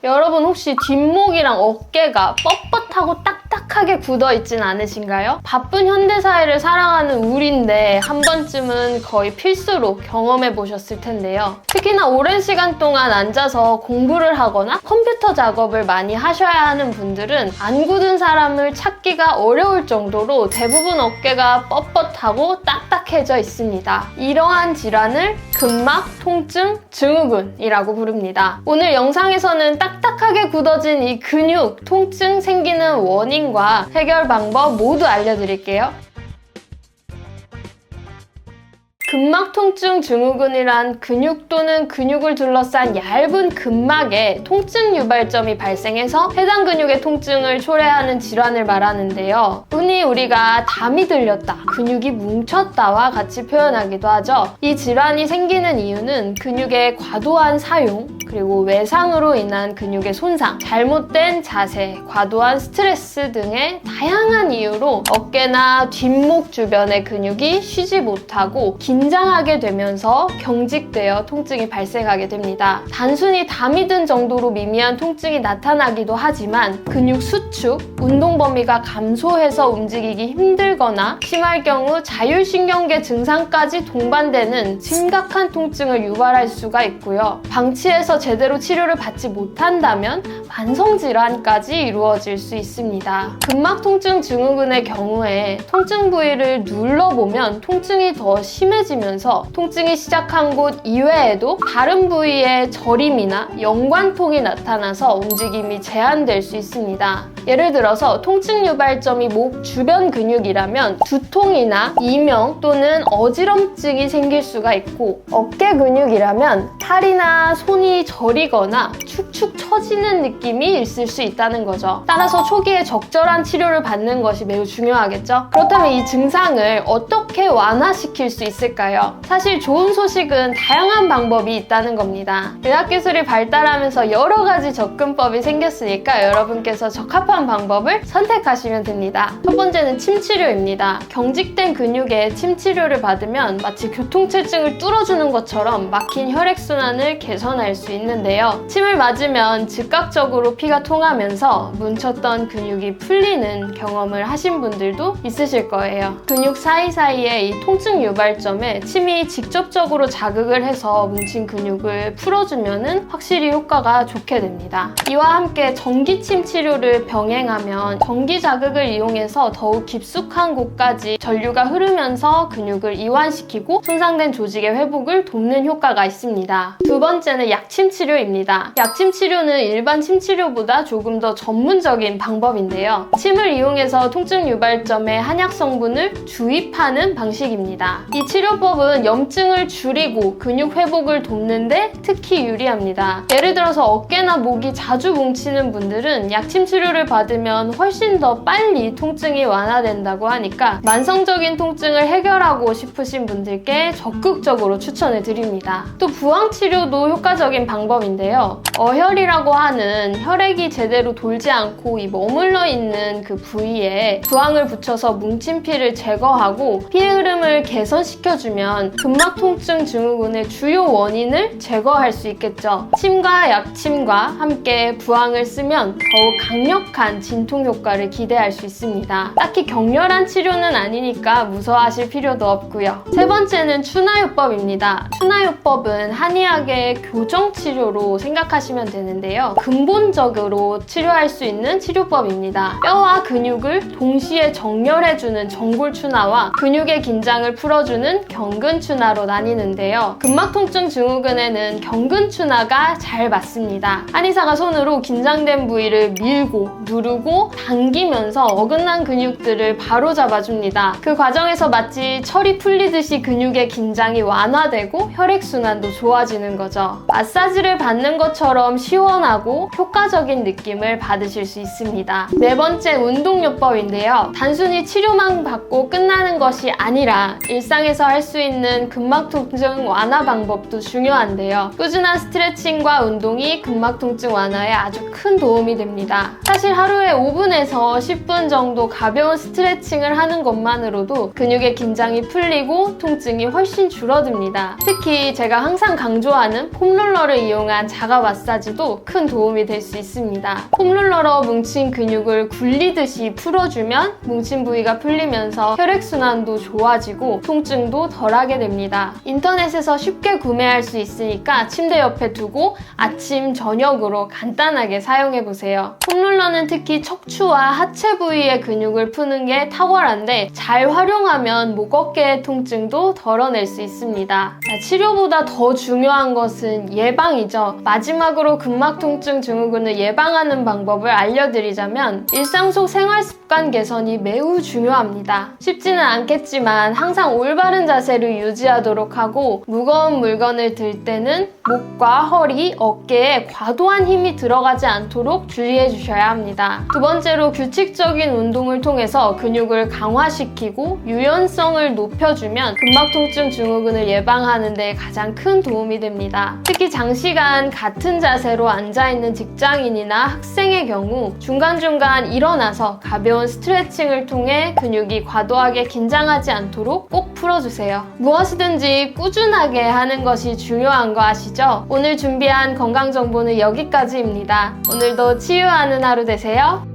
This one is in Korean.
여러분 혹시 뒷목이랑 어깨가 뻣뻣하고 딱딱하게 굳어 있진 않으신가요? 바쁜 현대사회를 살아가는 우리인데 한 번쯤은 거의 필수로 경험해 보셨을 텐데요. 특히나 오랜 시간 동안 앉아서 공부를 하거나 컴퓨터 작업을 많이 하셔야 하는 분들은 안 굳은 사람을 찾기가 어려울 정도로 대부분 어깨가 뻣뻣하고 딱딱해져 있습니다. 이러한 질환을 근막 통증 증후군이라고 부릅니다. 오늘 영상에서는 딱딱하게 굳어진 이 근육, 통증 생기는 원인과 해결 방법 모두 알려드릴게요. 근막 통증 증후군이란 근육 또는 근육을 둘러싼 얇은 근막에 통증 유발점이 발생해서 해당 근육의 통증을 초래하는 질환을 말하는데요. 흔히 우리가 담이 들렸다, 근육이 뭉쳤다와 같이 표현하기도 하죠. 이 질환이 생기는 이유는 근육의 과도한 사용, 그리고 외상으로 인한 근육의 손상, 잘못된 자세, 과도한 스트레스 등의 다양한 이유로 어깨나 뒷목 주변의 근육이 쉬지 못하고 긴장하게 되면서 경직되어 통증이 발생하게 됩니다. 단순히 담이 든 정도로 미미한 통증이 나타나기도 하지만 근육 수축, 운동 범위가 감소해서 움직이기 힘들거나 심할 경우 자율신경계 증상까지 동반되는 심각한 통증을 유발할 수가 있고요. 방치해서 제대로 치료를 받지 못한다면 만성질환까지 이루어질 수 있습니다. 근막 통증 증후군의 경우에 통증 부위를 눌러보면 통증이 더 심해지면서 통증이 시작한 곳 이외에도 다른 부위에 저림이나 연관통이 나타나서 움직임이 제한될 수 있습니다. 예를 들어서 통증 유발점이 목 주변 근육이라면 두통이나 이명 또는 어지럼증이 생길 수가 있고, 어깨 근육이라면 팔이나 손이 저리거나 축축 처지는 느낌이 있을 수 있다는 거죠. 따라서 초기에 적절한 치료를 받는 것이 매우 중요하겠죠? 그렇다면 이 증상을 어떻게 완화시킬 수 있을까요? 사실 좋은 소식은 다양한 방법이 있다는 겁니다. 의학기술이 발달하면서 여러 가지 접근법이 생겼으니까 여러분께서 적합한 방법을 선택하시면 됩니다. 첫 번째는 침치료입니다. 경직된 근육에 침치료를 받으면 마치 교통체증을 뚫어주는 것처럼 막힌 혈액순환을 개선할 수 있는데요. 침을 맞으면 즉각적으로 피가 통하면서 뭉쳤던 근육이 풀리는 경험을 하신 분들도 있으실 거예요. 근육 사이사이에 이 통증 유발점에 침이 직접적으로 자극을 해서 뭉친 근육을 풀어주면 확실히 효과가 좋게 됩니다. 이와 함께 전기침 치료를 병행하면 전기 자극을 이용해서 더욱 깊숙한 곳까지 전류가 흐르면서 근육을 이완시키고 손상된 조직의 회복을 돕는 효과가 있습니다. 두 번째는 약침 치료입니다. 약침 치료는 일반 침 치료보다 조금 더 전문적인 방법인데요. 침을 이용해서 통증 유발점에 한약 성분을 주입하는 방식입니다. 이 치료법은 염증을 줄이고 근육 회복을 돕는데 특히 유리합니다. 예를 들어서 어깨나 목이 자주 뭉치는 분들은 약침 치료를 받으면 훨씬 더 빨리 통증이 완화된다고 하니까 만성적인 통증을 해결하고 싶으신 분들께 적극적으로 추천을 드립니다. 또 부항 치료도 효과적인 방법인데요. 어혈이라고 하는 혈액이 제대로 돌지 않고 이 머물러 있는 그 부위에 부항을 붙여서 뭉친 피를 제거하고 피의 흐름을 개선시켜주면 근막 통증 증후군의 주요 원인을 제거할 수 있겠죠. 침과 약침과 함께 부항을 쓰면 더욱 강력한 진통 효과를 기대할 수 있습니다. 딱히 격렬한 치료는 아니니까 무서워하실 필요도 없고요. 세 번째는 추나요법입니다. 추나요법은 한의학의 교정치료로 생각하시면 되는데요. 근본적으로 치료할 수 있는 치료법입니다. 뼈와 근육을 동시에 정렬해주는 정골추나와 근육의 긴장을 풀어주는 경근추나로 나뉘는데요. 근막통증 증후군에는 경근추나가 잘 맞습니다. 한의사가 손으로 긴장된 부위를 밀고 누르고 당기면서 어긋난 근육들을 바로 잡아줍니다. 그 과정에서 마치 철이 풀리듯이 근육의 긴장이 완화되고 혈액순환도 좋아지는 거죠. 마사지를 받는 것처럼 시원하고 효과적인 느낌을 받으실 수 있습니다. 네 번째, 운동요법인데요. 단순히 치료만 받고 끝나는 것이 아니라 일상에서 할 수 있는 근막 통증 완화 방법도 중요한데요. 꾸준한 스트레칭과 운동이 근막 통증 완화에 아주 큰 도움이 됩니다. 사실 하루에 5분에서 10분 정도 가벼운 스트레칭을 하는 것만으로도 근육의 긴장이 풀리고 통증이 훨씬 줄어듭니다. 특히 제가 항상 강조하는 폼롤러를 이용한 자가 마사지도 큰 도움이 될 수 있습니다. 폼롤러로 뭉친 근육을 굴리듯이 풀어주면 뭉친 부위가 풀리면서 혈액순환도 좋아지고 통증도 덜하게 됩니다. 인터넷에서 쉽게 구매할 수 있으니까 침대 옆에 두고 아침, 저녁으로 간단하게 사용해보세요. 폼롤러는 특히 척추와 하체 부위의 근육을 푸는 게 탁월한데 잘 활용하면 목 어깨의 통증도 덜어낼 수 있습니다. 치료보다 더 중요한 것은 예방이죠. 마지막으로 근막 통증 증후군을 예방하는 방법을 알려드리자면 일상 속 생활 습관 개선이 매우 중요합니다. 쉽지는 않겠지만 항상 올바른 자세를 유지하도록 하고 무거운 물건을 들 때는 목과 허리, 어깨에 과도한 힘이 들어가지 않도록 주의해 주셔야 합니다. 두 번째로 규칙적인 운동을 통해서 근육을 강화시키고 유연성을 높여주면 근막 통증 증후군을 예방하는 데 가장 큰 도움이 됩니다. 특히 장시간 같은 자세로 앉아있는 직장인이나 학생의 경우 중간중간 일어나서 가벼운 스트레칭을 통해 근육이 과도하게 긴장하지 않도록 꼭 풀어주세요. 무엇이든지 꾸준하게 하는 것이 중요한 거 아시죠? 오늘 준비한 건강 정보는 여기까지입니다. 오늘도 치유하는 하루 되세요.